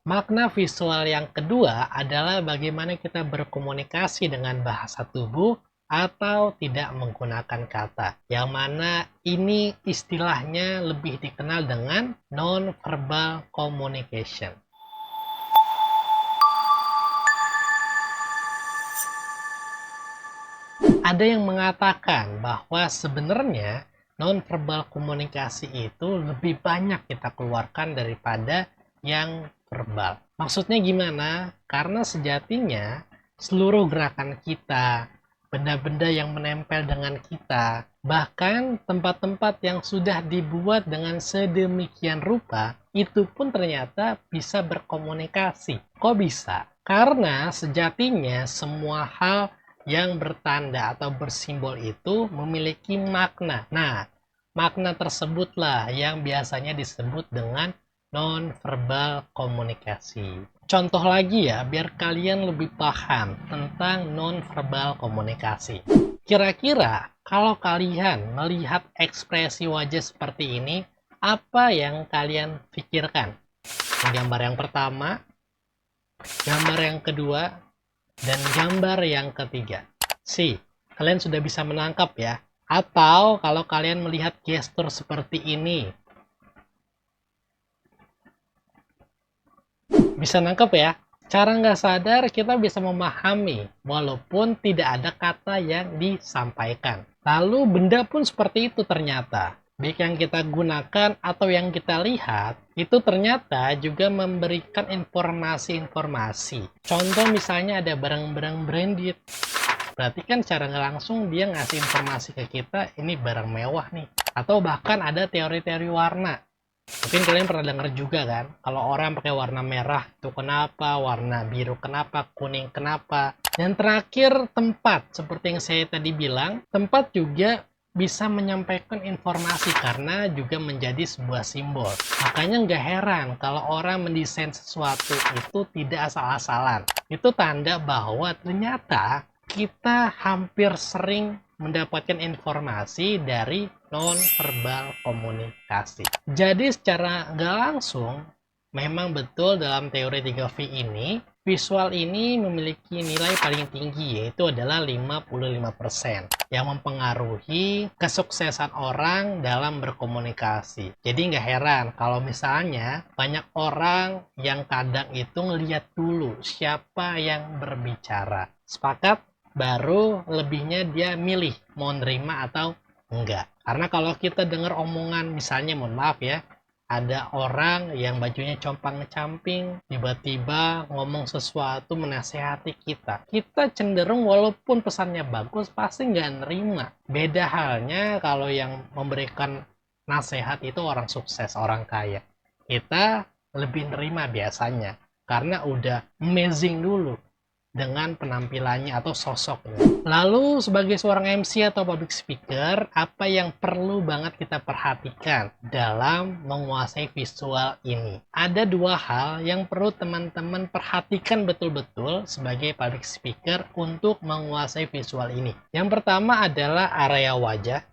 Makna visual yang kedua adalah bagaimana kita berkomunikasi dengan bahasa tubuh atau tidak menggunakan kata. Yang mana ini istilahnya lebih dikenal dengan non-verbal communication. Ada yang mengatakan bahwa sebenarnya non-verbal komunikasi itu lebih banyak kita keluarkan daripada yang verbal. Maksudnya gimana? Karena sejatinya seluruh gerakan kita, benda-benda yang menempel dengan kita, bahkan tempat-tempat yang sudah dibuat dengan sedemikian rupa, itu pun ternyata bisa berkomunikasi. Kok bisa? Karena sejatinya semua hal yang bertanda atau bersimbol itu memiliki makna. Nah, makna tersebutlah yang biasanya disebut dengan non-verbal komunikasi. Contoh lagi ya, biar kalian lebih paham tentang non-verbal komunikasi. Kira-kira kalau kalian melihat ekspresi wajah seperti ini, apa yang kalian pikirkan? Gambar yang pertama, gambar yang kedua, dan gambar yang ketiga. Kalian sudah bisa menangkap ya. Atau kalau kalian melihat gestur seperti ini, bisa nangkep ya. Cara nggak sadar kita bisa memahami walaupun tidak ada kata yang disampaikan. Lalu benda pun seperti itu ternyata. Baik yang kita gunakan atau yang kita lihat, itu ternyata juga memberikan informasi-informasi. Contoh misalnya ada barang-barang branded. Berarti kan secara nggak langsung dia ngasih informasi ke kita, ini barang mewah nih. Atau bahkan ada teori-teori warna. Mungkin kalian pernah dengar juga kan, kalau orang pakai warna merah itu kenapa, warna biru kenapa, kuning kenapa. Dan terakhir tempat, seperti yang saya tadi bilang, tempat juga bisa menyampaikan informasi karena juga menjadi sebuah simbol. Makanya nggak heran kalau orang mendesain sesuatu itu tidak asal-asalan. Itu tanda bahwa ternyata kita hampir sering mendapatkan informasi dari non-verbal komunikasi. Jadi secara nggak langsung, memang betul dalam teori 3V ini, visual ini memiliki nilai paling tinggi, yaitu adalah 55% yang mempengaruhi kesuksesan orang dalam berkomunikasi. Jadi nggak heran kalau misalnya banyak orang yang kadang itu ngeliat dulu siapa yang berbicara. Sepakat? Baru lebihnya dia milih mau nerima atau enggak. Karena kalau kita dengar omongan, misalnya mohon maaf ya, ada orang yang bajunya compang-camping, tiba-tiba ngomong sesuatu menasehati kita. Kita cenderung walaupun pesannya bagus, pasti nggak nerima. Beda halnya kalau yang memberikan nasihat itu orang sukses, orang kaya. Kita lebih nerima biasanya, karena udah amazing dulu dengan penampilannya atau sosoknya. Lalu sebagai seorang MC atau public speaker, apa yang perlu banget kita perhatikan dalam menguasai visual ini? Ada dua hal yang perlu teman-teman perhatikan betul-betul sebagai public speaker untuk menguasai visual ini. Yang pertama adalah area wajah.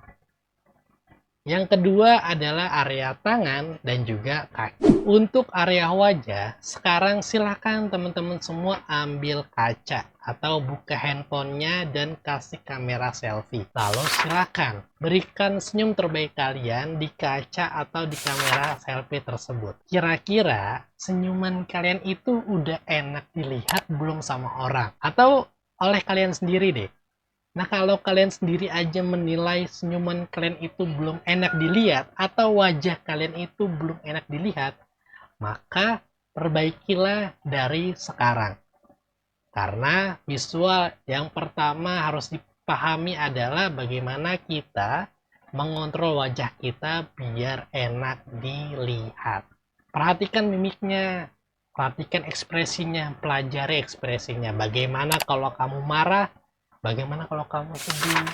Yang kedua adalah area tangan dan juga kaki. Untuk area wajah, sekarang silakan teman-teman semua ambil kaca atau buka handphonenya dan kasih kamera selfie. Lalu silakan berikan senyum terbaik kalian di kaca atau di kamera selfie tersebut. Kira-kira senyuman kalian itu udah enak dilihat belum sama orang? Atau oleh kalian sendiri deh? Nah, kalau kalian sendiri aja menilai senyuman kalian itu belum enak dilihat atau wajah kalian itu belum enak dilihat, maka perbaikilah dari sekarang. Karena visual yang pertama harus dipahami adalah bagaimana kita mengontrol wajah kita biar enak dilihat. Perhatikan mimiknya, perhatikan ekspresinya, pelajari ekspresinya. Bagaimana kalau kamu marah, bagaimana kalau kamu sedih,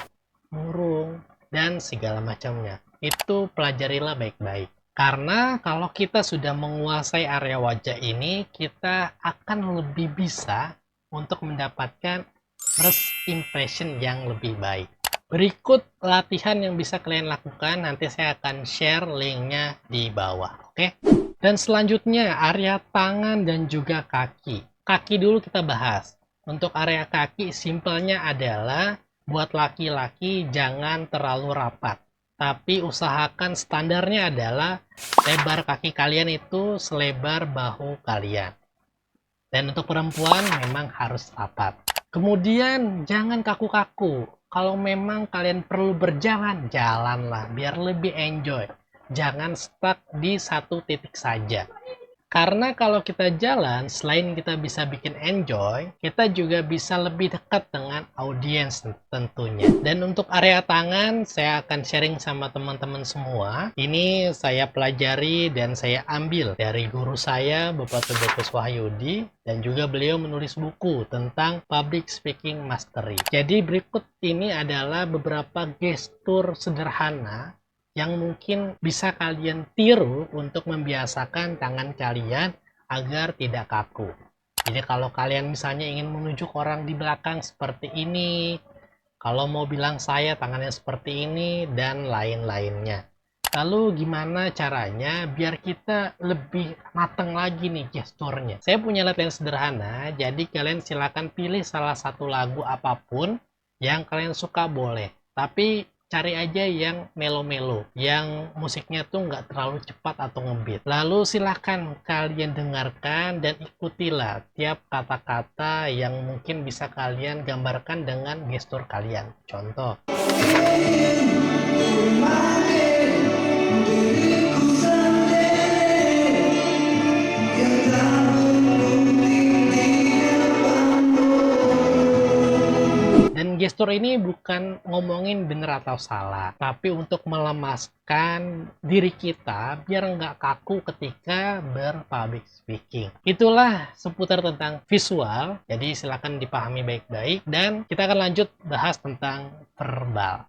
murung, dan segala macamnya. Itu pelajarilah baik-baik. Karena kalau kita sudah menguasai area wajah ini, kita akan lebih bisa untuk mendapatkan first impression yang lebih baik. Berikut latihan yang bisa kalian lakukan, nanti saya akan share linknya di bawah. Oke? Dan selanjutnya area tangan dan juga kaki. Kaki dulu kita bahas. Untuk area kaki simpelnya adalah buat laki-laki jangan terlalu rapat. Tapi usahakan standarnya adalah lebar kaki kalian itu selebar bahu kalian. Dan untuk perempuan memang harus rapat. Kemudian jangan kaku-kaku. Kalau memang kalian perlu berjalan, jalanlah biar lebih enjoy. Jangan stuck di satu titik saja. Karena kalau kita jalan, selain kita bisa bikin enjoy, kita juga bisa lebih dekat dengan audiens tentunya. Dan untuk area tangan, saya akan sharing sama teman-teman semua. Ini saya pelajari dan saya ambil dari guru saya, Bapak Tubagus Wahyudi, dan juga beliau menulis buku tentang Public Speaking Mastery. Jadi berikut ini adalah beberapa gestur sederhana yang mungkin bisa kalian tiru untuk membiasakan tangan kalian agar tidak kaku. Jadi kalau kalian misalnya ingin menunjuk orang di belakang seperti ini, kalau mau bilang saya tangannya seperti ini, dan lain-lainnya. Lalu gimana caranya biar kita lebih matang lagi nih gesturnya? Saya punya latihan sederhana, jadi kalian silakan pilih salah satu lagu apapun yang kalian suka boleh. Tapi cari aja yang melo-melo, yang musiknya tuh nggak terlalu cepat atau ngebeat. Lalu silahkan kalian dengarkan dan ikutilah tiap kata-kata yang mungkin bisa kalian gambarkan dengan gestur kalian. Contoh. Dan gestur ini bukan ngomongin bener atau salah, tapi untuk melemaskan diri kita biar nggak kaku ketika berpublic speaking. Itulah seputar tentang visual, jadi silakan dipahami baik-baik dan kita akan lanjut bahas tentang verbal.